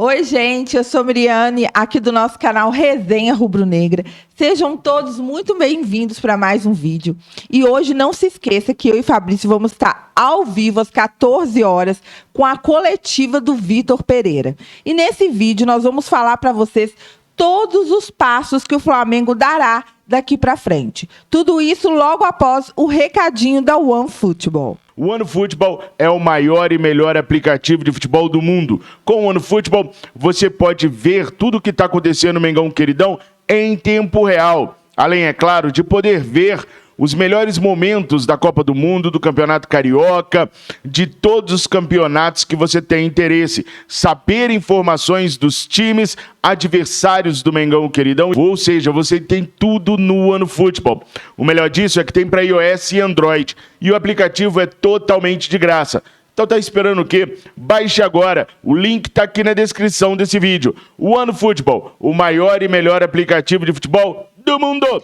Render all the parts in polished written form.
Oi, gente, eu sou Miriane, aqui do nosso canal Resenha Rubro-Negra. Sejam todos muito bem-vindos para mais um vídeo. E hoje não se esqueça que eu e Fabrício vamos estar ao vivo às 14 horas com a coletiva do Vitor Pereira. E nesse vídeo nós vamos falar para vocês todos os passos que o Flamengo dará daqui para frente. Tudo isso logo após o recadinho da OneFootball. O OneFootball é o maior e melhor aplicativo de futebol do mundo. Com o OneFootball, você pode ver tudo o que está acontecendo no Mengão Queridão em tempo real. Além, é claro, de poder ver os melhores momentos da Copa do Mundo, do Campeonato Carioca, de todos os campeonatos que você tem interesse. Saber informações dos times adversários do Mengão Queridão. Ou seja, você tem tudo no OneFootball. O melhor disso é que tem para iOS e Android. E o aplicativo é totalmente de graça. Então tá esperando o quê? Baixe agora. O link tá aqui na descrição desse vídeo. O OneFootball, o maior e melhor aplicativo de futebol do mundo.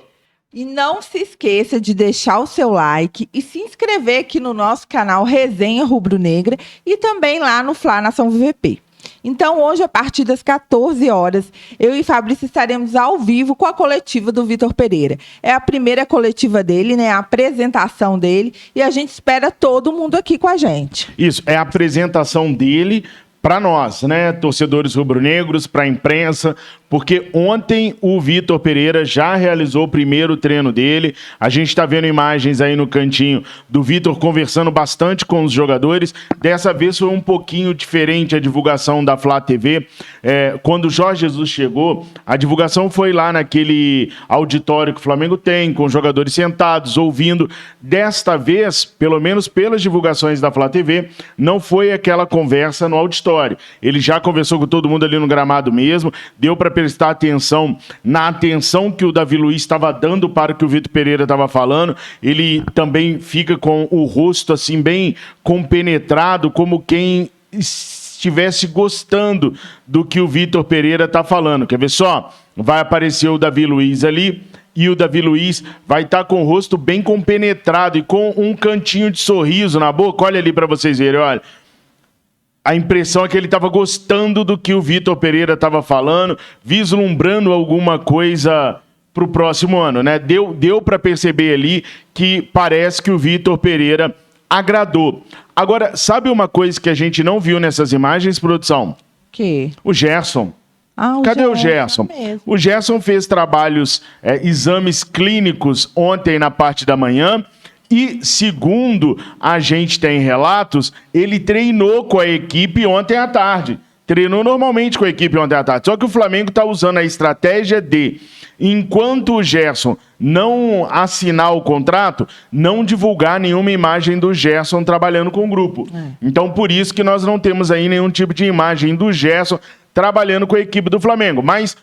E não se esqueça de deixar o seu like e se inscrever aqui no nosso canal Resenha Rubro-Negra e também lá no Fla Nação VVP. Então, hoje, a partir das 14 horas, eu e Fabrício estaremos ao vivo com a coletiva do Vitor Pereira. É a primeira coletiva dele, né? A apresentação dele. E a gente espera todo mundo aqui com a gente. Isso, é a apresentação dele para nós, né? Torcedores rubro-negros, para a imprensa, porque ontem o Vitor Pereira já realizou o primeiro treino dele. A gente está vendo imagens aí no cantinho do Vitor conversando bastante com os jogadores. Dessa vez foi um pouquinho diferente a divulgação da Flá TV. Quando o Jorge Jesus chegou, a divulgação foi lá naquele auditório que o Flamengo tem, com os jogadores sentados, ouvindo. Desta vez, pelo menos pelas divulgações da Flá TV, não foi aquela conversa no auditório. Ele já conversou com todo mundo ali no gramado mesmo, deu para prestar atenção na atenção que o Davi Luiz estava dando para o que o Vitor Pereira estava falando. Ele também fica com o rosto assim bem compenetrado, como quem estivesse gostando do que o Vitor Pereira está falando. Quer ver só? Vai aparecer o Davi Luiz ali e o Davi Luiz vai estar com o rosto bem compenetrado e com um cantinho de sorriso na boca. Olha ali para vocês verem, olha. A impressão é que ele estava gostando do que o Vitor Pereira estava falando, vislumbrando alguma coisa para o próximo ano, né? Deu para perceber ali que parece que o Vitor Pereira agradou. Agora, sabe uma coisa que a gente não viu nessas imagens, produção? Que? O Gerson. Cadê o Gerson? O Gerson fez trabalhos, exames clínicos ontem na parte da manhã. E, segundo a gente tem relatos, ele treinou com a equipe ontem à tarde. Treinou normalmente com a equipe ontem à tarde. Só que o Flamengo está usando a estratégia de, enquanto o Gerson não assinar o contrato, não divulgar nenhuma imagem do Gerson trabalhando com o grupo. Então, por isso que nós não temos aí nenhum tipo de imagem do Gerson trabalhando com a equipe do Flamengo. Mas,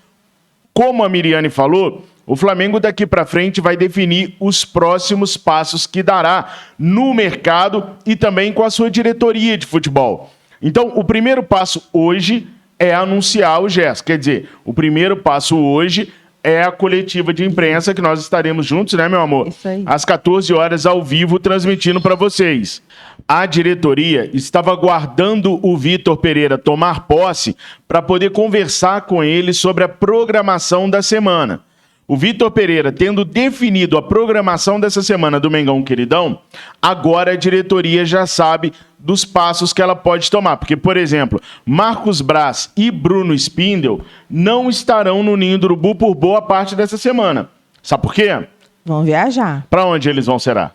como a Miriane falou, o Flamengo daqui para frente vai definir os próximos passos que dará no mercado e também com a sua diretoria de futebol. Então, o primeiro passo hoje é anunciar o Gerson. Quer dizer, o primeiro passo hoje é a coletiva de imprensa que nós estaremos juntos, né, meu amor? Isso aí. Às 14 horas ao vivo, transmitindo para vocês. A diretoria estava aguardando o Vitor Pereira tomar posse para poder conversar com ele sobre a programação da semana. O Vitor Pereira, tendo definido a programação dessa semana do Mengão Queridão, agora a diretoria já sabe dos passos que ela pode tomar. Porque, por exemplo, Marcos Braz e Bruno Spindel não estarão no Ninho do Urubu por boa parte dessa semana. Sabe por quê? Vão viajar. Para onde eles vão, será?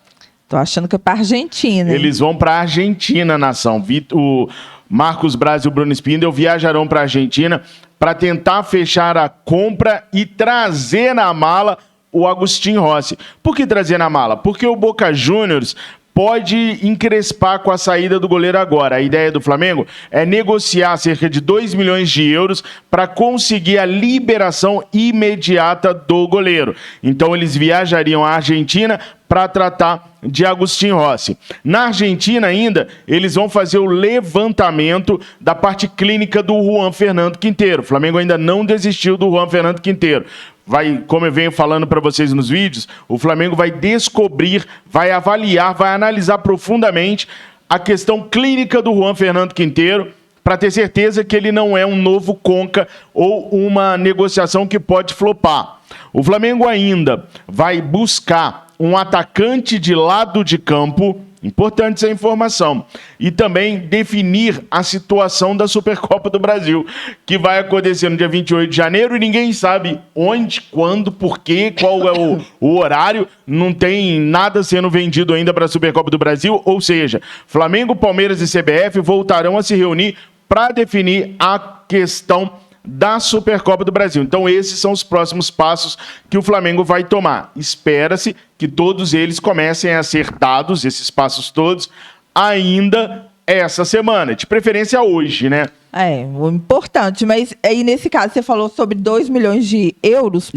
Tô achando que é para Argentina. Hein? Eles vão para a Argentina, nação. O Marcos Braz e o Bruno Spindel viajarão para a Argentina para tentar fechar a compra e trazer na mala o Agustín Rossi. Por que trazer na mala? Porque o Boca Juniors pode encrespar com a saída do goleiro agora. A ideia do Flamengo é negociar cerca de 2 milhões de euros para conseguir a liberação imediata do goleiro. Então eles viajariam à Argentina para tratar de Agustín Rossi. Na Argentina ainda, eles vão fazer o levantamento da parte clínica do Juan Fernando Quinteiro. O Flamengo ainda não desistiu do Juan Fernando Quinteiro. Como eu venho falando para vocês nos vídeos, o Flamengo vai descobrir, vai avaliar, vai analisar profundamente a questão clínica do Juan Fernando Quinteiro para ter certeza que ele não é um novo Conca ou uma negociação que pode flopar. O Flamengo ainda vai buscar um atacante de lado de campo, importante essa informação, e também definir a situação da Supercopa do Brasil, que vai acontecer no dia 28 de janeiro e ninguém sabe onde, quando, por quê, qual é o horário, não tem nada sendo vendido ainda para a Supercopa do Brasil, ou seja, Flamengo, Palmeiras e CBF voltarão a se reunir para definir a questão da Supercopa do Brasil. Então esses são os próximos passos que o Flamengo vai tomar. Espera-se que todos eles comecem a ser dados, esses passos todos, ainda essa semana, de preferência hoje, né? O importante, mas aí nesse caso você falou sobre 2 milhões de euros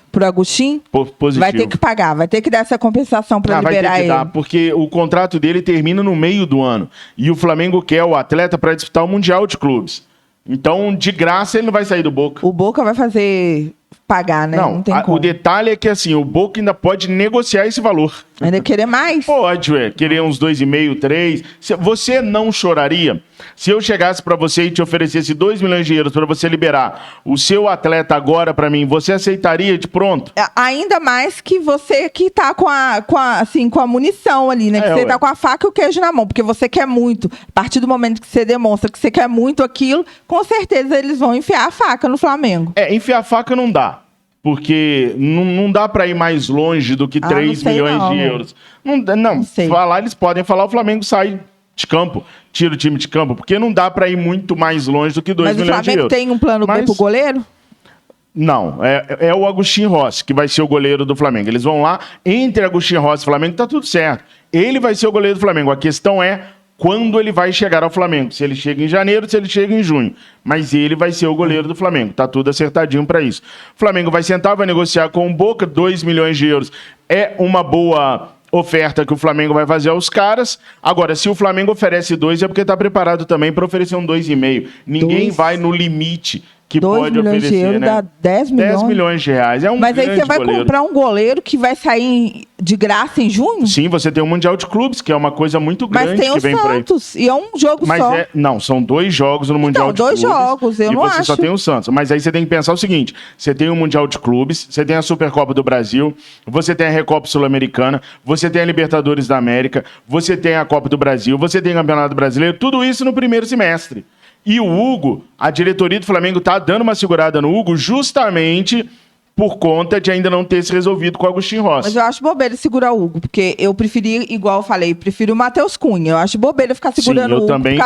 pro Agustin, positivo. Vai ter que pagar, vai ter que dar essa compensação para liberar vai ter que dar, porque o contrato dele termina no meio do ano e o Flamengo quer o atleta para disputar o Mundial de Clubes. Então, de graça, ele não vai sair do Boca. O Boca vai fazer pagar, né? Não tem como. O detalhe é que, assim, o Boca ainda pode negociar esse valor. Ainda querer mais? Pode, querer uns 2,5, 3. Você não choraria se eu chegasse para você e te oferecesse 2 milhões de euros para você liberar o seu atleta agora para mim, você aceitaria de pronto? Ainda mais que você que tá com a munição ali, né? Que você tá com a faca e o queijo na mão, porque você quer muito. A partir do momento que você demonstra que você quer muito aquilo, com certeza eles vão enfiar a faca no Flamengo. Enfiar a faca não dá. Porque não dá para ir mais longe do que 3 milhões de euros. Não falar, eles podem falar, o Flamengo sai de campo, tira o time de campo, porque não dá para ir muito mais longe do que 2 milhões de euros. Mas o Flamengo tem um plano B pro goleiro? Não, é o Agustin Rossi que vai ser o goleiro do Flamengo. Eles vão lá, entre Agustin Rossi e Flamengo, tá tudo certo. Ele vai ser o goleiro do Flamengo. A questão é quando ele vai chegar ao Flamengo. Se ele chega em janeiro, se ele chega em junho. Mas ele vai ser o goleiro do Flamengo. Tá tudo acertadinho para isso. O Flamengo vai sentar, vai negociar com o Boca, 2 milhões de euros. É uma boa oferta que o Flamengo vai fazer aos caras. Agora, se o Flamengo oferece 2, é porque tá preparado também para oferecer um 2,5. Ninguém vai no limite que pode oferecer, de euros, né? Dá 10 milhões. 10 milhões de reais. É um Mas aí grande você vai goleiro. comprar um goleiro que vai sair de graça em junho? Sim, você tem o Mundial de Clubes, que é uma coisa muito grande. Mas tem que vem o Santos, e é um jogo só. Não, são 2 jogos no Mundial de Clubes. 2 jogos, eu não acho. E você só tem o Santos. Mas aí você tem que pensar o seguinte, você tem o Mundial de Clubes, você tem a Supercopa do Brasil, você tem a Recopa Sul-Americana, você tem a Libertadores da América, você tem a Copa do Brasil, você tem o Campeonato Brasileiro, tudo isso no primeiro semestre. E o Hugo, a diretoria do Flamengo está dando uma segurada no Hugo justamente por conta de ainda não ter se resolvido com o Agustin Rossi. Mas eu acho bobeira segurar o Hugo, porque eu preferi, igual eu falei, prefiro o Matheus Cunha. Eu acho bobeira ficar segurando o Hugo. Também,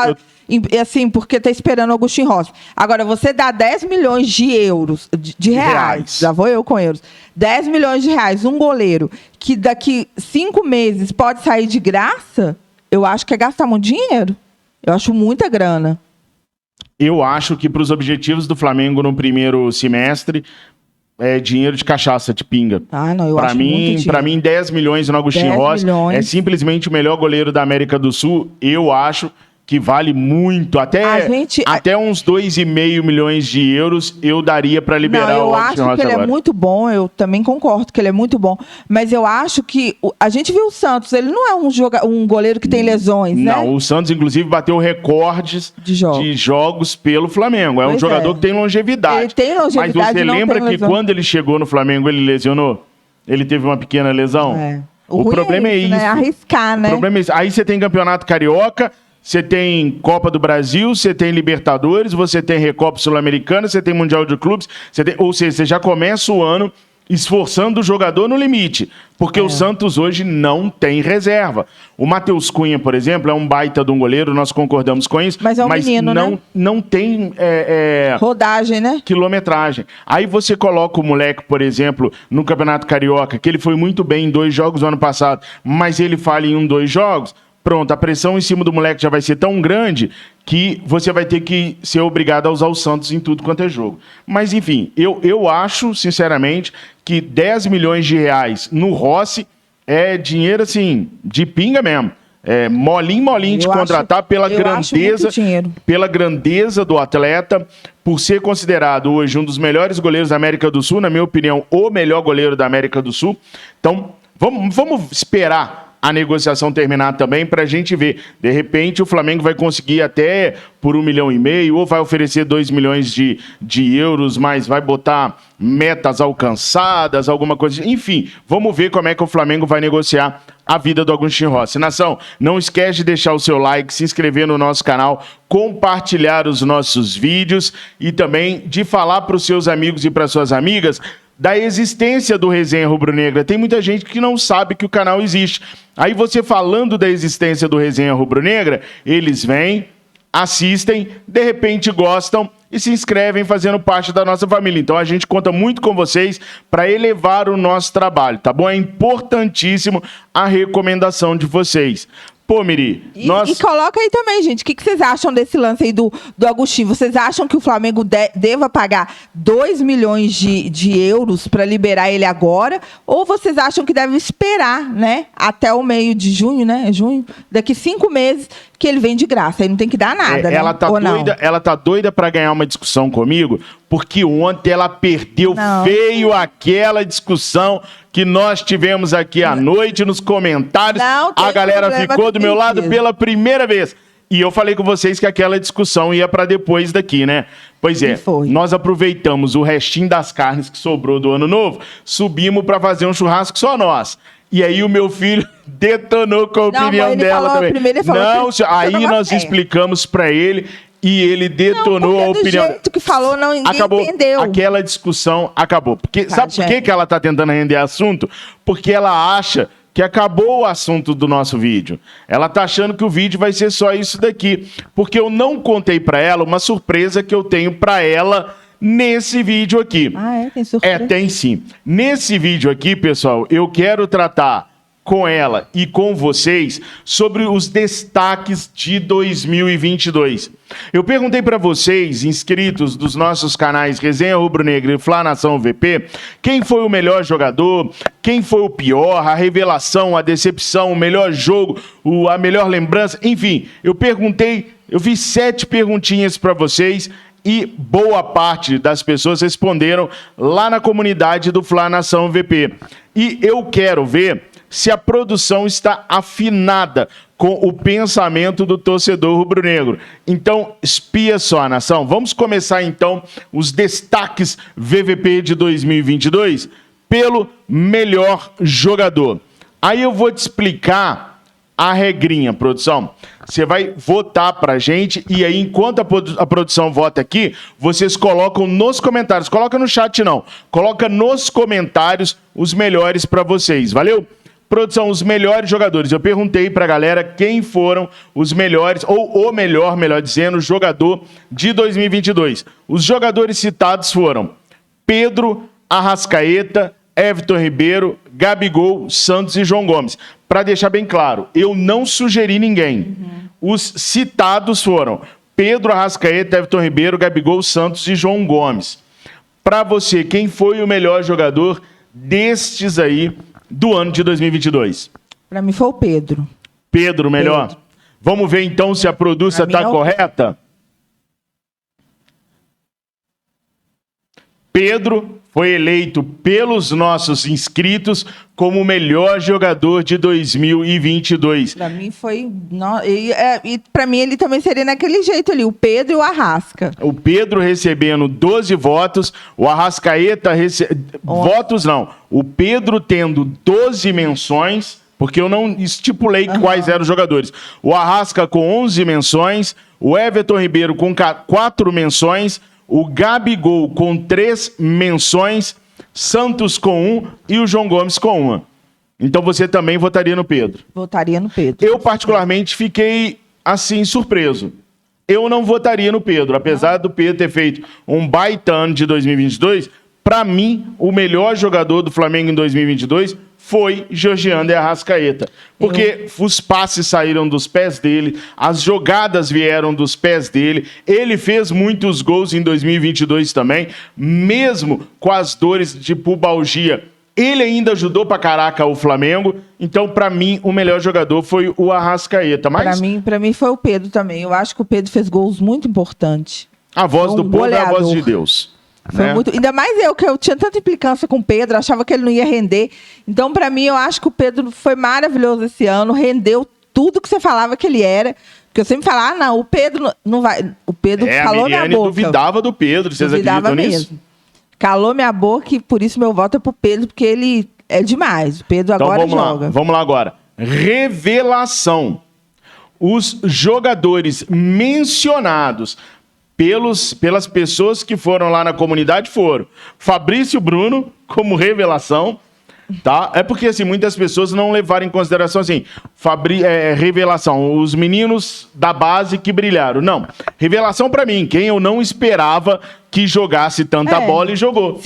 assim, porque tá esperando o Agustin Rossi. Agora, você dá 10 milhões de euros, de reais, já vou eu com euros, 10 milhões de reais, um goleiro, que daqui 5 meses pode sair de graça, eu acho que é gastar muito dinheiro. Eu acho muita grana. Eu acho que para os objetivos do Flamengo no primeiro semestre é dinheiro de cachaça, de pinga. Não, eu acho muito dinheiro. Para mim, 10 milhões no Agustin Rossi é simplesmente o melhor goleiro da América do Sul. Eu acho que vale muito, até uns 2,5 milhões de euros eu daria para liberar o Agustin Rossi. Eu acho que ele é muito bom, eu também concordo que ele é muito bom, mas eu acho que a gente viu o Santos, ele não é um goleiro que tem lesões, né? Não, o Santos inclusive bateu recordes de jogos pelo Flamengo, um jogador que tem longevidade. Ele tem longevidade, mas você lembra que quando ele chegou no Flamengo ele lesionou? Ele teve uma pequena lesão? O problema é isso. Né? Arriscar, né? O problema é isso. Aí você tem Campeonato Carioca, você tem Copa do Brasil, você tem Libertadores, você tem Recopa Sul-Americana, você tem Mundial de Clubes, ou seja, você já começa o ano esforçando o jogador no limite, porque o Santos hoje não tem reserva. O Matheus Cunha, por exemplo, é um baita de um goleiro, nós concordamos com isso, mas menino, não, né? não tem rodagem, né? Quilometragem. Aí você coloca o moleque, por exemplo, no Campeonato Carioca, que ele foi muito bem em 2 jogos no ano passado, mas ele falha em 2 jogos, pronto, a pressão em cima do moleque já vai ser tão grande que você vai ter que ser obrigado a usar o Santos em tudo quanto é jogo. Mas, enfim, eu acho, sinceramente, que 10 milhões de reais no Rossi é dinheiro, assim, de pinga mesmo. É molinho de contratar pela grandeza do atleta, por ser considerado hoje um dos melhores goleiros da América do Sul, na minha opinião, o melhor goleiro da América do Sul. Então, vamos esperar a negociação terminar também, para a gente ver. De repente, o Flamengo vai conseguir até por 1,5 milhão, ou vai oferecer 2 milhões de euros, mas vai botar metas alcançadas, alguma coisa. Enfim, vamos ver como é que o Flamengo vai negociar a vida do Agostinho Rossi. Nação, não esquece de deixar o seu like, se inscrever no nosso canal, compartilhar os nossos vídeos e também de falar para os seus amigos e para suas amigas da existência do Resenha Rubro-Negra. Tem muita gente que não sabe que o canal existe. Aí você falando da existência do Resenha Rubro-Negra, eles vêm, assistem, de repente gostam e se inscrevem fazendo parte da nossa família. Então a gente conta muito com vocês para elevar o nosso trabalho, tá bom? É importantíssimo a recomendação de vocês. Pô, Miri, e coloca aí também, gente, o que vocês acham desse lance aí do Agostinho? Vocês acham que o Flamengo deva pagar 2 milhões de euros para liberar ele agora? Ou vocês acham que deve esperar, né, até o meio de junho, né? Junho, daqui 5 meses, que ele vem de graça, aí não tem que dar nada, né? Ela tá doida para ganhar uma discussão comigo, porque ontem ela perdeu feio aquela discussão que nós tivemos aqui à noite nos comentários. A galera ficou do meu lado pela primeira vez. E eu falei com vocês que aquela discussão ia para depois daqui, né? Pois é, nós aproveitamos o restinho das carnes que sobrou do ano novo, subimos para fazer um churrasco só nós. E aí o meu filho detonou com a opinião dela também. Aí nós explicamos para ele e ele detonou a opinião. Do jeito que falou, ninguém entendeu. Aquela discussão acabou. Porque, sabe por que ela está tentando render assunto? Porque ela acha que acabou o assunto do nosso vídeo. Ela tá achando que o vídeo vai ser só isso daqui. Porque eu não contei para ela uma surpresa que eu tenho para ela nesse vídeo aqui. Tem surpresa? Tem sim. Nesse vídeo aqui, pessoal, eu quero tratar com ela e com vocês sobre os destaques de 2022. Eu perguntei para vocês, inscritos dos nossos canais Resenha Rubro-Negra e Fla Nação VP, quem foi o melhor jogador, quem foi o pior, a revelação, a decepção, o melhor jogo, a melhor lembrança, enfim, eu fiz 7 perguntinhas para vocês e boa parte das pessoas responderam lá na comunidade do Fla Nação VP. E eu quero ver se a produção está afinada com o pensamento do torcedor rubro-negro. Então, espia só, nação. Vamos começar, então, os destaques VVP de 2022 pelo melhor jogador. Aí eu vou te explicar a regrinha, produção. Você vai votar pra gente e aí, enquanto a produção vota aqui, vocês colocam nos comentários. Coloca no chat, não. Coloca nos comentários os melhores pra vocês. Valeu? Produção, os melhores jogadores. Eu perguntei pra galera quem foram os melhores, ou o melhor dizendo, jogador de 2022. Os jogadores citados foram Pedro, Arrascaeta, Everton Ribeiro, Gabigol, Santos e João Gomes. Para deixar bem claro, eu não sugeri ninguém. Os citados foram Pedro, Arrascaeta, Everton Ribeiro, Gabigol, Santos e João Gomes. Para você, quem foi o melhor jogador destes aí do ano de 2022? Para mim foi o Pedro. Pedro, melhor? Pedro. Vamos ver então se a produção está correta? Pedro foi eleito pelos nossos inscritos como o melhor jogador de 2022. Para mim foi... E para mim ele também seria naquele jeito ali, o Pedro e o Arrasca. O Pedro recebendo 12 votos, o Arrascaeta... Votos não. O Pedro tendo 12 menções, porque eu não estipulei quais eram os jogadores. O Arrasca com 11 menções, o Everton Ribeiro com 4 menções, o Gabigol com 3 menções, Santos com 1 e o João Gomes com 1. Então você também votaria no Pedro? Votaria no Pedro. Eu particularmente fiquei assim surpreso. Eu não votaria no Pedro, apesar do Pedro ter feito um baita ano de 2022. Para mim, o melhor jogador do Flamengo em 2022 foi Georgiano de Arrascaeta. Porque os passes saíram dos pés dele, as jogadas vieram dos pés dele, ele fez muitos gols em 2022 também, mesmo com as dores de pubalgia. Ele ainda ajudou pra caraca o Flamengo, então pra mim o melhor jogador foi o Arrascaeta. Mas... Pra mim foi o Pedro também, eu acho que o Pedro fez gols muito importantes. A voz do povo é a voz de Deus. Foi né? muito, ainda mais que eu tinha tanta implicância com o Pedro, achava que ele não ia render. Então, para mim, eu acho que o Pedro foi maravilhoso esse ano, rendeu tudo que você falava que ele era. Porque eu sempre falava, não, o Pedro não vai. O Pedro calou minha boca. Duvidava do Pedro, vocês acreditam nisso? Calou minha boca e por isso meu voto é pro Pedro, porque ele é demais. O Pedro então, agora joga. Vamos lá agora. Revelação. Os jogadores mencionados pelas pessoas que foram lá na comunidade foram Fabrício Bruno como revelação, tá? É porque assim, muitas pessoas não levaram em consideração assim, revelação, os meninos da base que brilharam. Não, revelação pra mim, quem eu não esperava que jogasse tanta bola e jogou.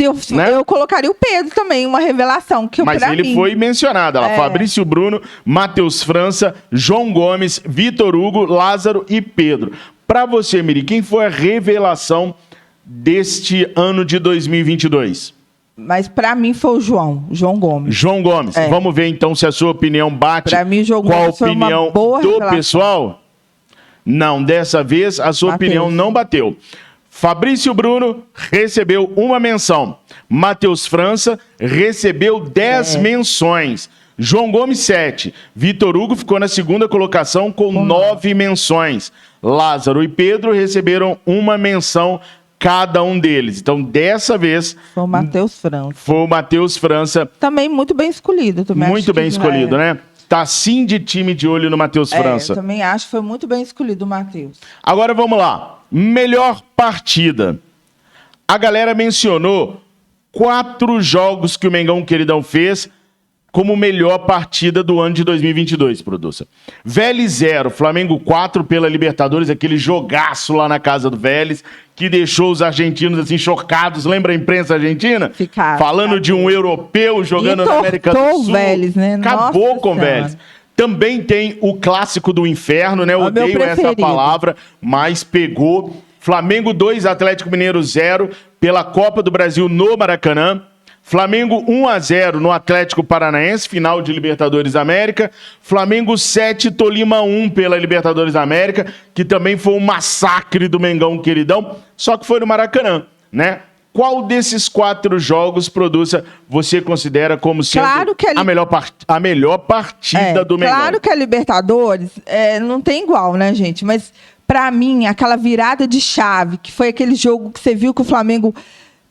Eu colocaria o Pedro também, uma revelação. Mas ele foi mencionado lá, Fabrício Bruno, Matheus França, João Gomes, Vitor Hugo, Lázaro e Pedro. Pra você, Miri, quem foi a revelação deste ano de 2022? Mas pra mim foi o João Gomes. João Gomes. Vamos ver então se a sua opinião bate com a opinião do pessoal. Não, dessa vez a sua opinião não bateu. Fabrício Bruno recebeu uma menção. Matheus França recebeu 10 menções. João Gomes, 7. Vitor Hugo ficou na segunda colocação com 9 menções. Lázaro e Pedro receberam uma menção cada um deles. Então, dessa vez... Foi o Matheus França. Foi o Matheus França. Também muito bem escolhido. Muito bem escolhido, né? Tá sim de time de olho no Matheus França. Eu também acho que foi muito bem escolhido o Matheus. Agora vamos lá. Melhor partida. A galera mencionou 4 jogos que o Mengão Queridão fez como melhor partida do ano de 2022, produção. Vélez 0, Flamengo 4 pela Libertadores, aquele jogaço lá na casa do Vélez, que deixou os argentinos assim chocados. Lembra a imprensa argentina? Falando de um europeu jogando na América do Sul. O Vélez, né? Acabou com o Vélez. Também tem o clássico do inferno, né? Eu odeio essa palavra, mas pegou. Flamengo 2, Atlético Mineiro 0 pela Copa do Brasil no Maracanã. Flamengo 1-0 no Atlético Paranaense, final de Libertadores da América. Flamengo 7, Tolima 1 pela Libertadores da América, que também foi um massacre do Mengão Queridão, só que foi no Maracanã, né? Qual desses 4 jogos, Produça, você considera como sendo a melhor partida do Mengão? Claro que a Libertadores não tem igual, né, gente? Mas, pra mim, aquela virada de chave, que foi aquele jogo que você viu que o Flamengo...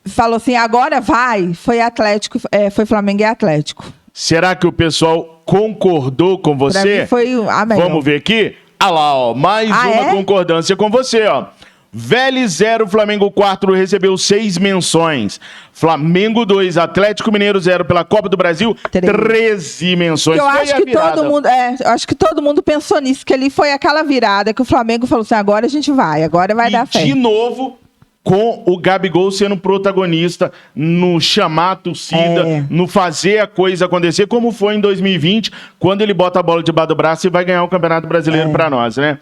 falou assim, agora vai, foi Flamengo e Atlético. Será que o pessoal concordou com você? Pra mim foi a melhor. Vamos ver aqui? Ah lá, ó, mais uma concordância com você, ó. Vélez 0, Flamengo 4 recebeu 6 menções. Flamengo 2, Atlético Mineiro 0 pela Copa do Brasil, 13 menções. Eu acho que todo mundo pensou nisso, que ali foi aquela virada que o Flamengo falou assim, agora a gente vai, agora vai dar fé. De novo, com o Gabigol sendo protagonista no chamar a torcida, no fazer a coisa acontecer, como foi em 2020, quando ele bota a bola debaixo do braço e vai ganhar o Campeonato Brasileiro para nós, né?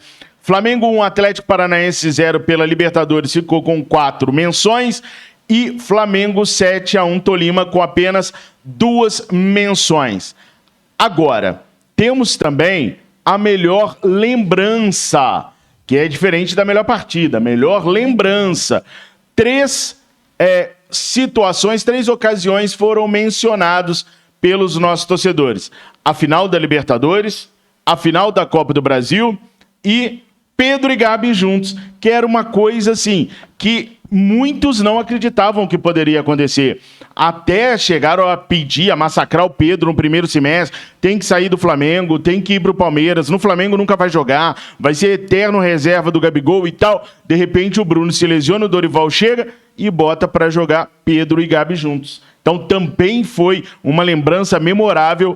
Flamengo 1, Atlético Paranaense 0 pela Libertadores, ficou com 4 menções. E Flamengo 7-1 Tolima com apenas 2 menções. Agora, temos também a melhor lembrança, que é diferente da melhor partida, melhor lembrança. 3 situações, 3 ocasiões foram mencionados pelos nossos torcedores. A final da Libertadores, a final da Copa do Brasil e Pedro e Gabi juntos, que era uma coisa assim, que muitos não acreditavam que poderia acontecer. Até chegaram a pedir, a massacrar o Pedro no primeiro semestre. Tem que sair do Flamengo, tem que ir pro Palmeiras. No Flamengo nunca vai jogar, vai ser eterno reserva do Gabigol e tal. De repente o Bruno se lesiona, o Dorival chega e bota para jogar Pedro e Gabi juntos. Então também foi uma lembrança memorável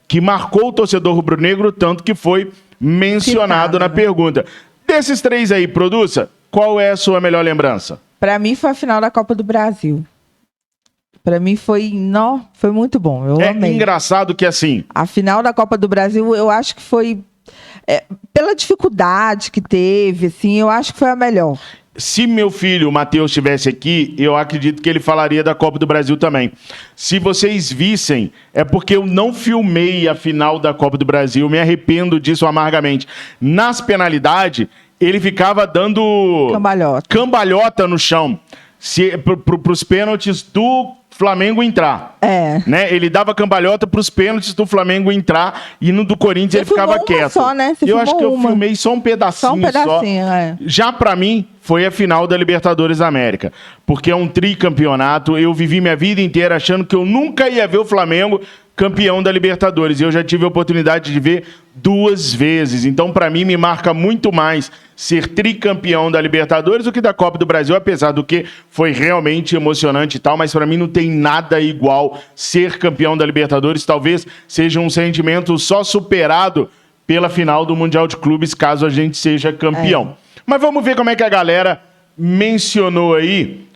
que marcou o torcedor rubro-negro, tanto que foi mencionado na pergunta. Desses 3 aí, Produça, qual é a sua melhor lembrança? Para mim foi a final da Copa do Brasil. Para mim foi muito bom. Eu amei. É engraçado que assim... A final da Copa do Brasil, eu acho que foi... pela dificuldade que teve, assim, eu acho que foi a melhor. Se meu filho, o Matheus, estivesse aqui, eu acredito que ele falaria da Copa do Brasil também. Se vocês vissem, é porque eu não filmei a final da Copa do Brasil, me arrependo disso amargamente. Nas penalidades, ele ficava dando... cambalhota no chão. pros pênaltis do Flamengo entrar. Né? Ele dava cambalhota pros pênaltis do Flamengo entrar e no do Corinthians ele ficava quieto. Só, né? Eu acho que eu filmei só um pedacinho. Já pra mim, foi a final da Libertadores da América. Porque é um tricampeonato. Eu vivi minha vida inteira achando que eu nunca ia ver o Flamengo campeão da Libertadores. E eu já tive a oportunidade de ver 2 vezes. Então, para mim, me marca muito mais ser tricampeão da Libertadores do que da Copa do Brasil, apesar do que foi realmente emocionante e tal, mas para mim não tem nada igual ser campeão da Libertadores. Talvez seja um sentimento só superado pela final do Mundial de Clubes, caso a gente seja campeão. Mas vamos ver como é que a galera mencionou aí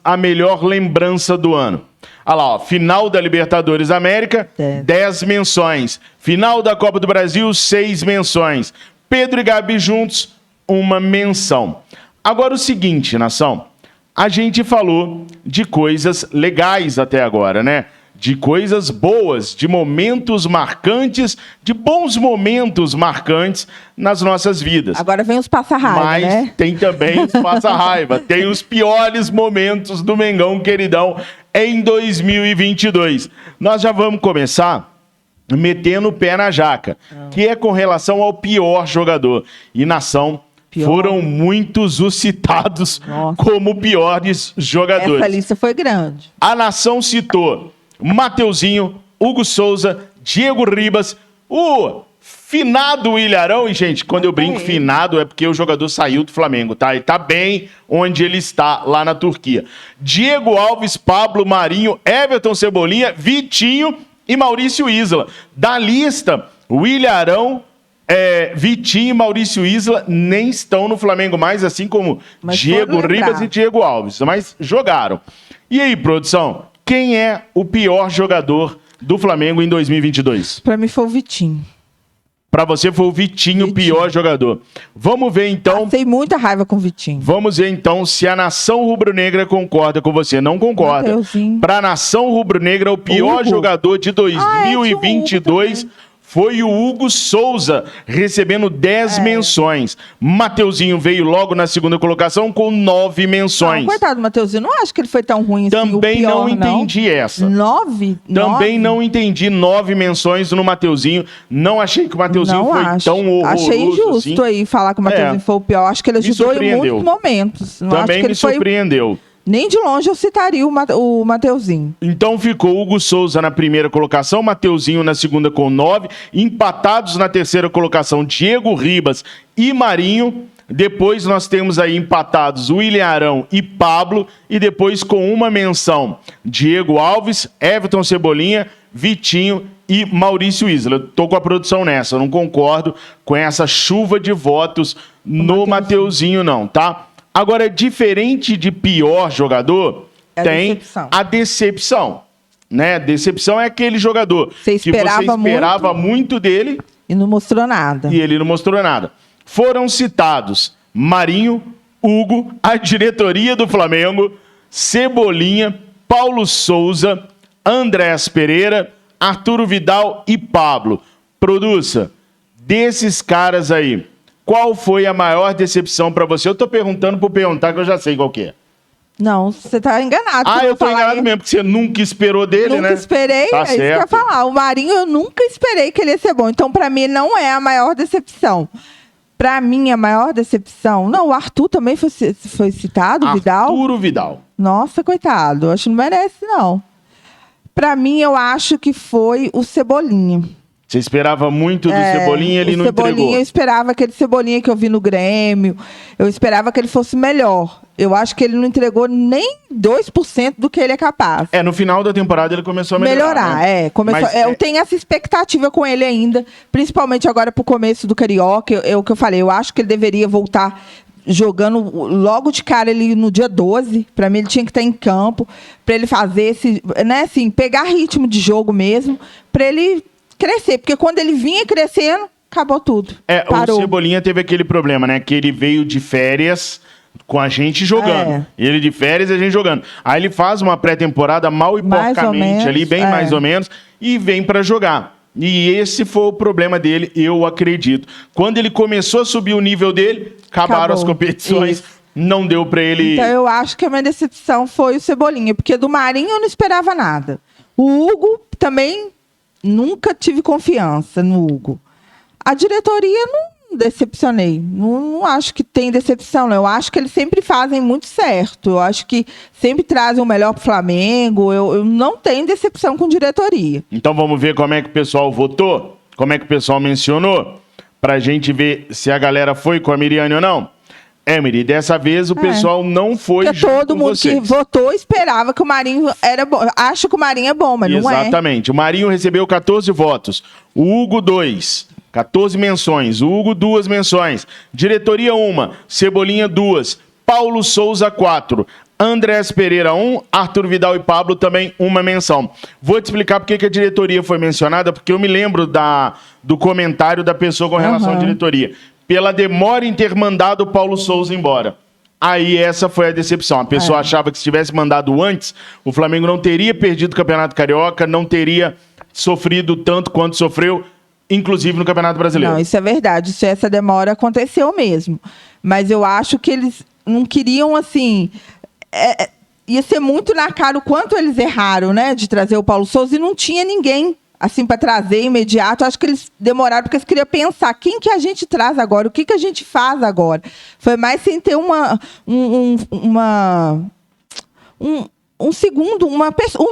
a melhor lembrança do ano. Olha lá, ó, final da Libertadores América, 10 menções. Final da Copa do Brasil, 6 menções. Pedro e Gabi juntos, 1 menção. Agora o seguinte, nação. A gente falou de coisas legais até agora, né? De coisas boas, de momentos marcantes, de bons momentos marcantes nas nossas vidas. Agora vem os passa-raiva, né? Mas tem também os passa-raiva. Tem os piores momentos do Mengão queridão em 2022. Nós já vamos começar metendo o pé na jaca, que é com relação ao pior jogador. E, nação, foram muitos os citados como piores jogadores. Essa lista foi grande. A nação citou Mateuzinho, Hugo Souza, Diego Ribas, o finado Ilharão. E, gente, quando eu brinco finado é porque o jogador saiu do Flamengo, tá? Ele tá bem onde ele está, lá na Turquia. Diego Alves, Pablo, Marinho, Everton Cebolinha, Vitinho e Maurício Isla. Da lista, o Ilharão, Vitinho e Maurício Isla nem estão no Flamengo mais, assim como Diego Ribas e Diego Alves, mas jogaram. E aí, produção, quem é o pior jogador do Flamengo em 2022? Pra mim foi o Vitinho. Pra você foi o Vitinho o pior jogador. Vamos ver então... Passei muita raiva com o Vitinho. Vamos ver então se a nação rubro-negra concorda com você. Não concorda. Pra nação rubro-negra, o pior jogador de 2022... foi o Hugo Souza, recebendo 10 menções. Mateuzinho veio logo na segunda colocação com 9 menções. Coitado do Mateuzinho, não acho que ele foi tão ruim assim. Também não entendi essa. 9? Também não entendi 9 menções no Mateuzinho. Não achei que o Mateuzinho foi tão horroroso. Achei injusto assim. Aí falar que o Mateuzinho foi o pior. Acho que ele ajudou em muitos momentos. Não Também acho que me surpreendeu. Nem de longe eu citaria o Mateuzinho. Então ficou Hugo Souza na primeira colocação, Mateuzinho na segunda com 9, empatados na terceira colocação Diego Ribas e Marinho. Depois nós temos aí empatados o William Arão e Pablo, e depois com 1 menção Diego Alves, Everton Cebolinha, Vitinho e Maurício Isla. Tô com a produção nessa, eu não concordo com essa chuva de votos no Mateuzinho não, tá? Agora, diferente de pior jogador, tem a decepção, né? Decepção é aquele jogador que você esperava muito dele e não mostrou nada. E ele não mostrou nada. Foram citados Marinho, Hugo, a diretoria do Flamengo, Cebolinha, Paulo Souza, Andrés Pereira, Arturo Vidal e Pablo. Produça, desses caras aí, qual foi a maior decepção pra você? Eu tô perguntando por perguntar, que eu já sei qual que é. Não, você tá enganado. Eu tô enganado mesmo, porque você nunca esperou dele, né? Nunca esperei, tá isso que eu ia falar. O Marinho, eu nunca esperei que ele ia ser bom. Então, pra mim, não é a maior decepção. Pra mim, a maior decepção... Não, o Arthur também foi citado, o Vidal. Arturo Vidal. Nossa, coitado. Acho que não merece, não. Pra mim, eu acho que foi o Cebolinha. Você esperava muito do Cebolinha e ele não entregou. Eu esperava aquele Cebolinha que eu vi no Grêmio. Eu esperava que ele fosse melhor. Eu acho que ele não entregou nem 2% do que ele é capaz. No final da temporada ele começou a melhorar. Né? Começou. Eu tenho essa expectativa com ele ainda. Principalmente agora pro começo do Carioca. É o que eu falei. Eu acho que ele deveria voltar jogando logo de cara ele no dia 12. Pra mim, ele tinha que estar em campo. Pra ele fazer esse... Né, assim, pegar ritmo de jogo mesmo. Pra ele... crescer, porque quando ele vinha crescendo, acabou tudo. Parou. O Cebolinha teve aquele problema, né? Que ele veio de férias com a gente jogando. Ele de férias e a gente jogando. Aí ele faz uma pré-temporada mal e porcamente ali, bem mais ou menos, e vem pra jogar. E esse foi o problema dele, eu acredito. Quando ele começou a subir o nível dele, acabaram as competições não deu pra ele... Então eu acho que a minha decepção foi o Cebolinha, porque do Marinho eu não esperava nada. O Hugo também nunca tive confiança no Hugo. A diretoria não decepcionei. Não acho que tem decepção, não. Eu acho que eles sempre fazem muito certo. Eu acho que sempre trazem o melhor pro Flamengo. Eu não tenho decepção com diretoria. Então vamos ver como é que o pessoal votou? Como é que o pessoal mencionou? Pra gente ver se a galera foi com a Miriane ou não. Miri, dessa vez o pessoal não foi Porque junto todo com mundo vocês. que votou esperava que o Marinho era bom. Acho que o Marinho é bom, mas não é. Exatamente. O Marinho recebeu 14 votos. O Hugo, 2. 14 menções. O Hugo, 2 menções. Diretoria, 1. Cebolinha, 2. Paulo Souza, 4. Andrés Pereira, 1. Arthur Vidal e Pablo, também 1 menção. Vou te explicar por que a diretoria foi mencionada, porque eu me lembro do comentário da pessoa com relação à diretoria. Pela demora em ter mandado o Paulo Souza embora. Aí essa foi a decepção. A pessoa achava que se tivesse mandado antes, o Flamengo não teria perdido o Campeonato Carioca, não teria sofrido tanto quanto sofreu, inclusive no Campeonato Brasileiro. Não, isso é verdade. Essa demora aconteceu mesmo. Mas eu acho que eles não queriam, assim... ia ser muito na cara o quanto eles erraram, né? De trazer o Paulo Souza e não tinha ninguém assim para trazer imediato. Acho que eles demoraram porque eles queriam pensar quem que a gente traz agora, o que que a gente faz agora. Foi mais sem ter um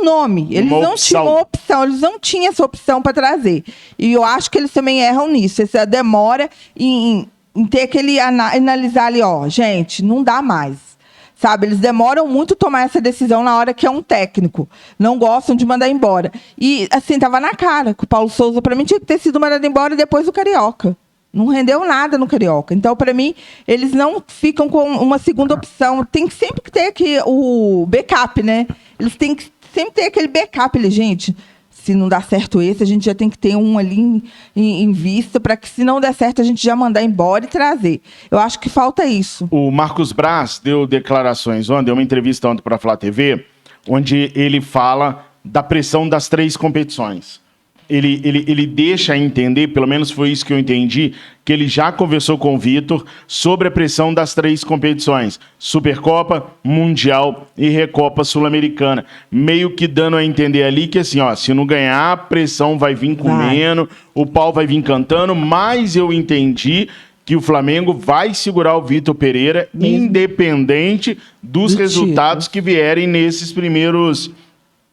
nome. Eles não tinham uma opção, eles não tinham essa opção para trazer. E eu acho que eles também erram nisso, essa demora em ter aquele analisar ali, ó, gente, não dá mais. Sabe, eles demoram muito a tomar essa decisão na hora que é um técnico. Não gostam de mandar embora. E, assim, tava na cara que o Paulo Souza, para mim, tinha que ter sido mandado embora depois do Carioca. Não rendeu nada no Carioca. Então, para mim, eles não ficam com uma segunda opção. Tem que sempre ter aqui o backup, né? Eles têm que sempre ter aquele backup ali, gente. Se não dá certo esse, a gente já tem que ter um ali em vista para que, se não der certo, a gente já mandar embora e trazer. Eu acho que falta isso. O Marcos Braz deu declarações ontem, deu uma entrevista ontem para a Flá TV, onde ele fala da pressão das 3 competições. Ele deixa entender, pelo menos foi isso que eu entendi, que ele já conversou com o Vitor sobre a pressão das 3 competições. Supercopa, Mundial e Recopa Sul-Americana. Meio que dando a entender ali que, assim, ó, se não ganhar, a pressão vai vir comendo, o pau vai vir cantando, mas eu entendi que o Flamengo vai segurar o Vitor Pereira, independente dos resultados que vierem nesses primeiros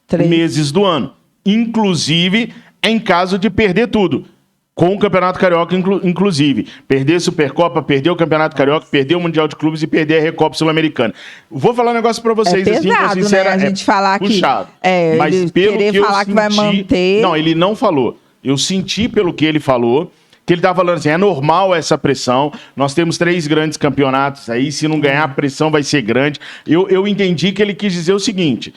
3 meses do ano. Inclusive em caso de perder tudo. Com o Campeonato Carioca, inclusive. Perder a Supercopa, perder o Campeonato Carioca, perder o Mundial de Clubes e perder a Recopa Sul-Americana. Vou falar um negócio pra vocês. É pesado, assim, né? A gente falar puxado. que... Mas ele pelo querer que eu falar senti, que vai manter... Não, ele não falou. Eu senti pelo que ele falou, que ele estava falando assim, é normal essa pressão, nós temos 3 grandes campeonatos aí, se não ganhar a pressão vai ser grande. Eu entendi que ele quis dizer o seguinte...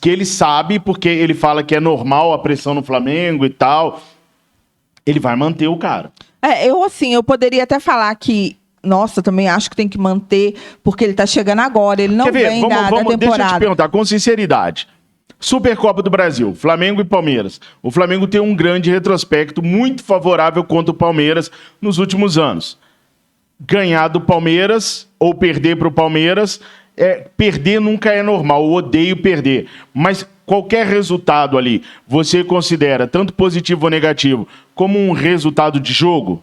Que ele sabe, porque ele fala que é normal a pressão no Flamengo e tal, ele vai manter o cara. Eu poderia até falar que, nossa, também acho que tem que manter, porque ele tá chegando agora, ele não vem da temporada. Deixa eu te perguntar, com sinceridade, Supercopa do Brasil, Flamengo e Palmeiras. O Flamengo tem um grande retrospecto muito favorável contra o Palmeiras nos últimos anos. Ganhar do Palmeiras ou perder para o Palmeiras... perder nunca é normal, eu odeio perder. Mas qualquer resultado ali, você considera, tanto positivo ou negativo, como um resultado de jogo?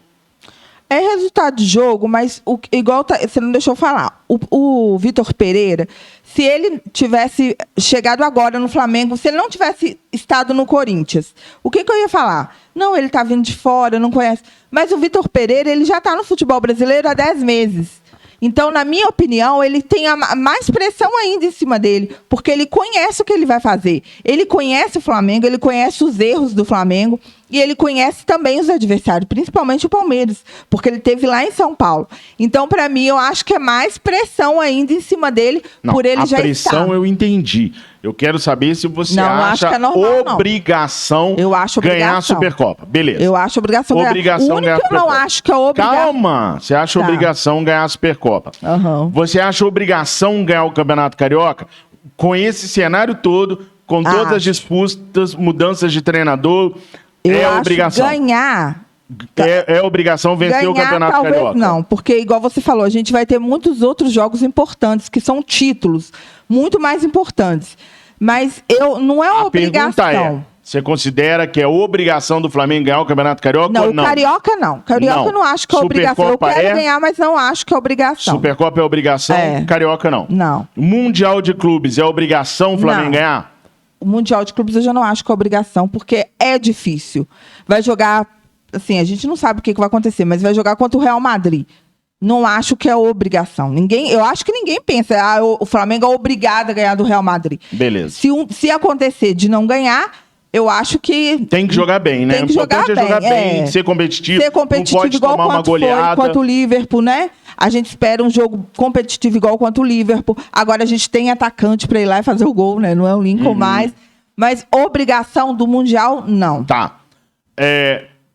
É resultado de jogo, mas igual você não deixou falar. O Vitor Pereira, se ele tivesse chegado agora no Flamengo, se ele não tivesse estado no Corinthians, o que eu ia falar? Não, ele está vindo de fora, não conhece. Mas o Vitor Pereira, ele já está no futebol brasileiro há 10 meses. Então, na minha opinião, ele tem mais pressão ainda em cima dele, porque ele conhece o que ele vai fazer. Ele conhece o Flamengo, ele conhece os erros do Flamengo e ele conhece também os adversários, principalmente o Palmeiras, porque ele esteve lá em São Paulo. Então, para mim, eu acho que é mais pressão ainda em cima dele, por ele já estar. A pressão eu entendi. Eu quero saber se você acha que é normal, obrigação ganhar a Supercopa. Beleza. Eu acho obrigação ganhar. O único que eu não acho que é obrigação... Calma! Você acha obrigação ganhar a Supercopa. Você acha obrigação ganhar o Campeonato Carioca? Com esse cenário todo, com todas as disputas, mudanças de treinador, eu acho obrigação. Ganhar é obrigação vencer o Campeonato talvez Carioca? Não, porque igual você falou, a gente vai ter muitos outros jogos importantes, que são títulos muito mais importantes. Mas não é uma obrigação. Pergunta é, você considera que é obrigação do Flamengo ganhar o Campeonato Carioca Não, ou não? Carioca não. Carioca eu não acho que é obrigação. Eu quero ganhar, mas não acho que é obrigação. Supercopa é obrigação, Carioca não. Não. Mundial de Clubes é obrigação o Flamengo ganhar? O Mundial de Clubes eu já não acho que é obrigação, porque é difícil. Vai jogar, assim, a gente não sabe o que vai acontecer, mas vai jogar contra o Real Madrid. Não acho que é obrigação. Eu acho que ninguém pensa, o Flamengo é obrigado a ganhar do Real Madrid. Beleza. Se acontecer de não ganhar, eu acho que... Tem que jogar bem, né? Tem que jogar bem, ser competitivo. Ser competitivo não pode igual tomar uma goleada. Foi contra o Liverpool, né? A gente espera um jogo competitivo igual contra o Liverpool. Agora a gente tem atacante para ir lá e fazer o gol, né? Não é o Lincoln mais. Mas obrigação do Mundial, não. Tá.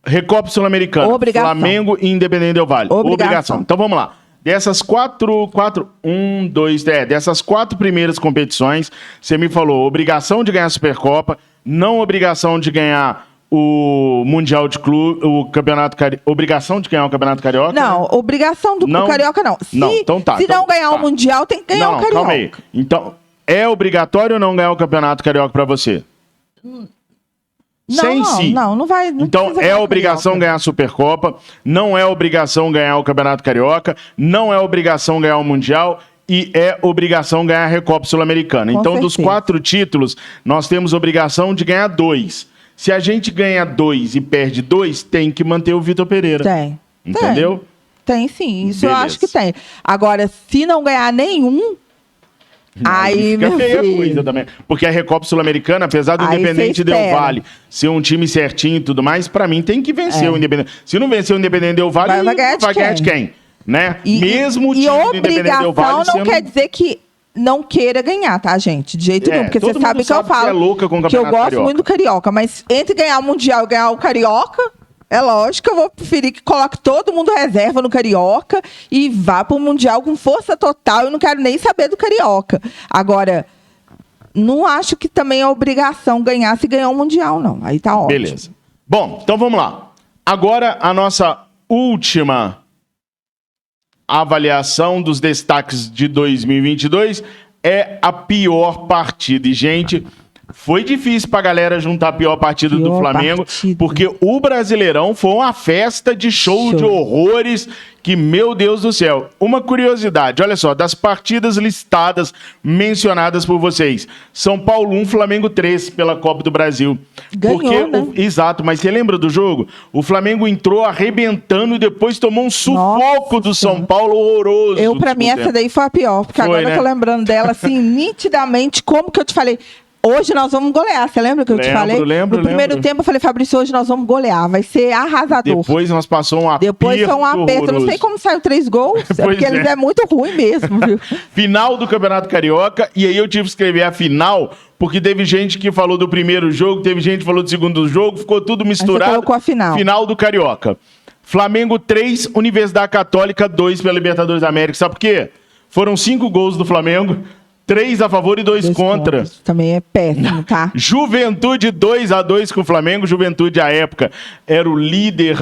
Recopa Sul-Americana. Obrigação. Flamengo e Independente Del Valle. Obrigação. Então vamos lá. Dessas dessas 4 primeiras competições, você me falou obrigação de ganhar a Supercopa, não obrigação de ganhar o Mundial de Clube, o Campeonato Carioca. Obrigação de ganhar o Campeonato Carioca? Não, obrigação do Carioca não. Se não ganhar o Mundial, tem que ganhar o Carioca. Calma aí. Então, é obrigatório ou não ganhar o Campeonato Carioca pra você? Não vai. Então, é obrigação ganhar a Supercopa, não é obrigação ganhar o Campeonato Carioca, não é obrigação ganhar o Mundial e é obrigação ganhar a Recopa Sul-Americana. Então, dos 4 títulos, nós temos obrigação de ganhar 2. Se a gente ganha 2 e perde 2, tem que manter o Vitor Pereira. Tem. Entendeu? Tem sim, isso eu acho que tem. Agora, se não ganhar nenhum... Aí, fica meu feia filho. coisa também. Porque a Recopa Sul-Americana, apesar do Independente Del Valle ser um time certinho e tudo mais, pra mim tem que vencer o Independente. Se não vencer o Independente Del Valle, vai ganhar de quem? Né? Mesmo o time do Independente Del Valle não quer dizer que não queira ganhar, tá, gente? De jeito nenhum. Porque você sabe que eu falo é louca com o que eu gosto Carioca. muito do Carioca. Mas entre ganhar o Mundial e ganhar o Carioca... É lógico que eu vou preferir que coloque todo mundo reserva no Carioca e vá para o Mundial com força total. Eu não quero nem saber do Carioca. Agora, não acho que também é obrigação ganhar se ganhar o Mundial, não. Aí tá ótimo. Beleza. Bom, então vamos lá. Agora, a nossa última avaliação dos destaques de 2022 é a pior partida. E, gente... Foi difícil pra galera juntar a pior partida do Flamengo, porque o Brasileirão foi uma festa de show de horrores que, meu Deus do céu. Uma curiosidade, olha só, das partidas listadas, mencionadas por vocês. São Paulo 1, Flamengo 3 pela Copa do Brasil. Ganhou, né? Exato, mas você lembra do jogo? O Flamengo entrou arrebentando e depois tomou um sufoco do São Paulo horroroso. Pra mim, essa daí foi a pior, porque agora eu tô lembrando dela, assim, nitidamente, como que eu te falei... Hoje nós vamos golear, você lembra que eu te falei? Lembro. No primeiro tempo eu falei, Fabrício, hoje nós vamos golear, vai ser arrasador. Depois nós passamos um aperto. Depois foi um aperto, horroroso. Não sei como saiu 3 gols, porque eles é muito ruim mesmo, viu? Final do Campeonato Carioca, e aí eu tive que escrever a final, porque teve gente que falou do primeiro jogo, teve gente que falou do segundo jogo, ficou tudo misturado. Você colocou a final. Final do Carioca. Flamengo 3, Universidade Católica 2 pela Libertadores da América. Sabe por quê? Foram 5 gols do Flamengo, 3 a favor e 2 contra. Também é péssimo, tá? Juventude 2-2 com o Flamengo. Juventude, à época, era o líder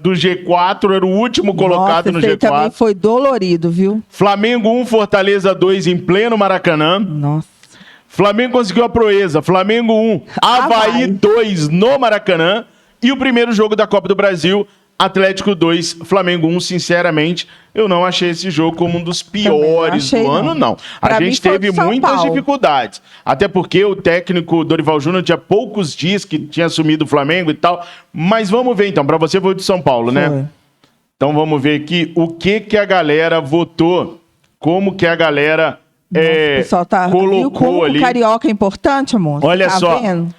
do G4, era o último colocado no G4. Também foi dolorido, viu? Flamengo 1, Fortaleza 2 em pleno Maracanã. Nossa. Flamengo conseguiu a proeza. Flamengo 1, Avaí 2 no Maracanã. E o primeiro jogo da Copa do Brasil, Atlético 2, Flamengo 1. Sinceramente, eu não achei esse jogo como um dos piores do ano, não. A gente teve muitas dificuldades. Até porque o técnico Dorival Júnior tinha poucos dias que tinha assumido o Flamengo e tal. Mas vamos ver, então. Para você, foi de São Paulo, né? Então vamos ver aqui o que a galera votou. Como que a galera o pessoal colocou como ali. O Carioca é importante, amor? Olha só. Vendo?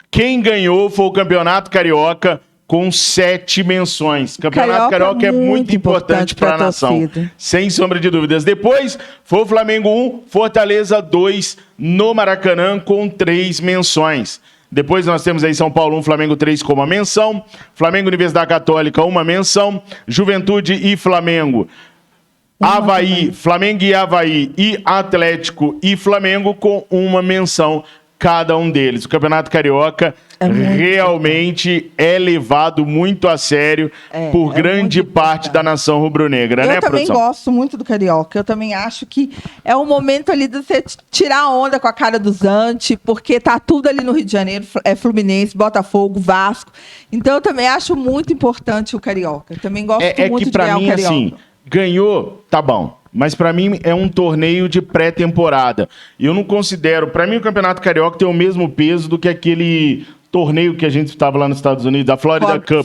Quem ganhou foi o Campeonato Carioca com 7 menções. Campeonato Carioca é muito importante para a nação. Sem sombra de dúvidas. Depois foi o Flamengo 1, Fortaleza 2 no Maracanã com 3 menções. Depois nós temos aí São Paulo 1, Flamengo 3 com uma menção. Flamengo Universidade Católica, uma menção. Juventude e Flamengo. Avaí, Flamengo e Avaí e Atlético e Flamengo com uma menção. cada um deles. O Campeonato Carioca realmente é levado muito a sério por grande parte da nação rubro-negra, né, produção? Eu também gosto muito do Carioca. Eu também acho que é o momento ali de você tirar a onda com a cara dos antes, porque tá tudo ali no Rio de Janeiro, é Fluminense, Botafogo, Vasco. Então eu também acho muito importante o Carioca. Eu também gosto muito de ganhar o Carioca. Assim, ganhou, tá bom. Mas para mim é um torneio de pré-temporada. Eu não considero... Para mim o Campeonato Carioca tem o mesmo peso do que aquele torneio que a gente estava lá nos Estados Unidos, a Florida Cup.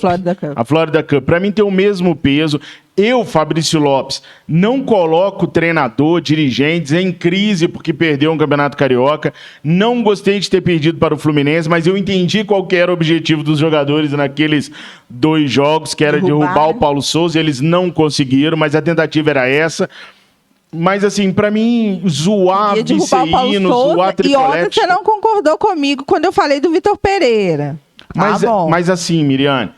A Florida Cup. Para mim tem o mesmo peso. Eu, Fabrício Lopes, não coloco treinador, dirigentes em crise porque perdeu um Campeonato Carioca. Não gostei de ter perdido para o Fluminense, mas eu entendi qual que era o objetivo dos jogadores naqueles 2 jogos, que era derrubar o Paulo Souza. Eles não conseguiram, mas a tentativa era essa. Mas, assim, pra mim, zoar Viceíno, zoar Tricolete... E ontem você não concordou comigo quando eu falei do Vitor Pereira. Mas assim, Miriane,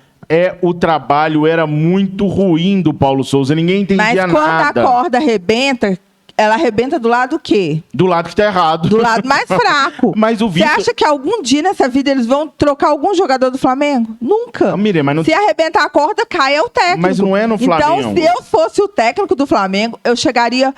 o trabalho era muito ruim do Paulo Souza, ninguém entendia nada. Mas quando a corda arrebenta... Ela arrebenta do lado do quê? Do lado que tá errado. Do lado mais fraco. Mas o Vitor... Você acha que algum dia nessa vida eles vão trocar algum jogador do Flamengo? Nunca. Miriam, mas não... Se arrebentar a corda, cai o técnico. Mas não é no Flamengo. Então, se eu fosse o técnico do Flamengo, eu chegaria,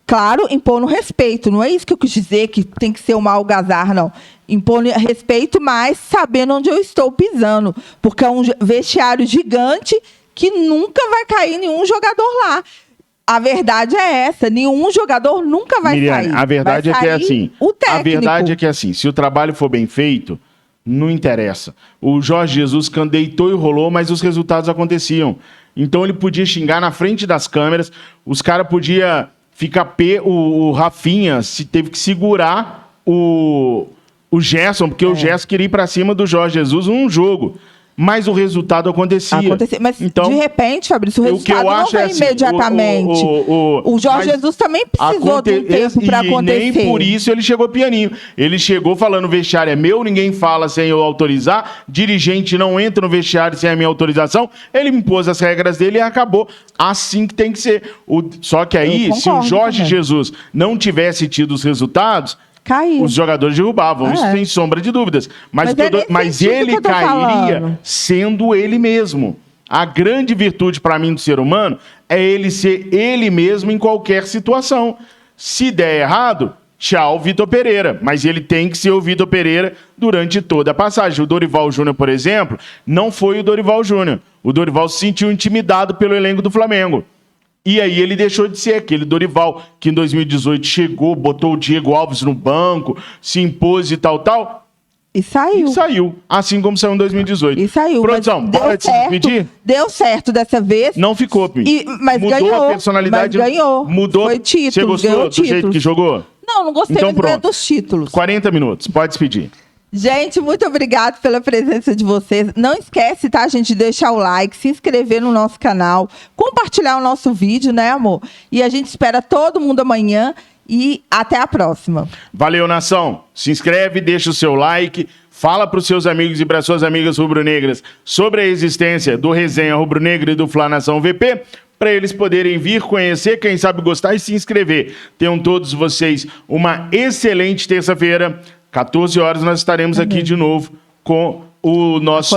claro, impondo respeito. Não é isso que eu quis dizer, que tem que ser uma algazarra, não. Impondo respeito, mas sabendo onde eu estou pisando. Porque é um vestiário gigante que nunca vai cair nenhum jogador lá. A verdade é essa, nenhum jogador nunca vai sair. A verdade é que é assim. O técnico. A verdade é que é assim, se o trabalho for bem feito, não interessa. O Jorge Jesus deitou e rolou, mas os resultados aconteciam. Então ele podia xingar na frente das câmeras, os caras podiam ficar o Rafinha teve que segurar o Gerson, porque o Gerson queria ir pra cima do Jorge Jesus num jogo. Mas o resultado acontecia. Mas, então, de repente, Fabrício, o resultado não vem imediatamente. O Jorge Jesus também precisou de um tempo para acontecer. E nem por isso ele chegou pianinho. Ele chegou falando, o vestiário é meu, ninguém fala sem eu autorizar, dirigente não entra no vestiário sem a minha autorização. Ele impôs as regras dele e acabou. Assim que tem que ser. Só que aí, se o Jorge Jesus não tivesse tido os resultados... Caiu. Os jogadores derrubavam, isso sem sombra de dúvidas. Mas ele cairia sendo ele mesmo. A grande virtude para mim do ser humano é ele ser ele mesmo em qualquer situação. Se der errado, tchau, Vitor Pereira. Mas ele tem que ser o Vitor Pereira durante toda a passagem. O Dorival Júnior, por exemplo, não foi o Dorival Júnior. O Dorival se sentiu intimidado pelo elenco do Flamengo. E aí ele deixou de ser aquele Dorival que em 2018 chegou, botou o Diego Alves no banco, se impôs e tal. E saiu. E saiu, assim como saiu em 2018. E saiu. Produção, bora se despedir? Deu certo dessa vez. Não ficou, mas mudou ganhou, a personalidade. Mas ganhou. Mudou. Foi título. Você gostou do jeito que jogou? Não gostei então, muito dos títulos. 40 minutos, pode despedir. Gente, muito obrigado pela presença de vocês. Não esquece, tá, gente, de deixar o like, se inscrever no nosso canal, compartilhar o nosso vídeo, né, amor? E a gente espera todo mundo amanhã e até a próxima. Valeu, nação. Se inscreve, deixa o seu like, fala para os seus amigos e para suas amigas rubro-negras sobre a existência do Resenha Rubro-Negra e do Fla Nação VP, para eles poderem vir conhecer, quem sabe gostar e se inscrever. Tenham todos vocês uma excelente terça-feira. 14 horas nós estaremos aqui de novo com o nosso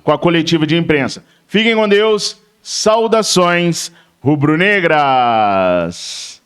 com a coletiva de imprensa. Fiquem com Deus. Saudações rubro-negras.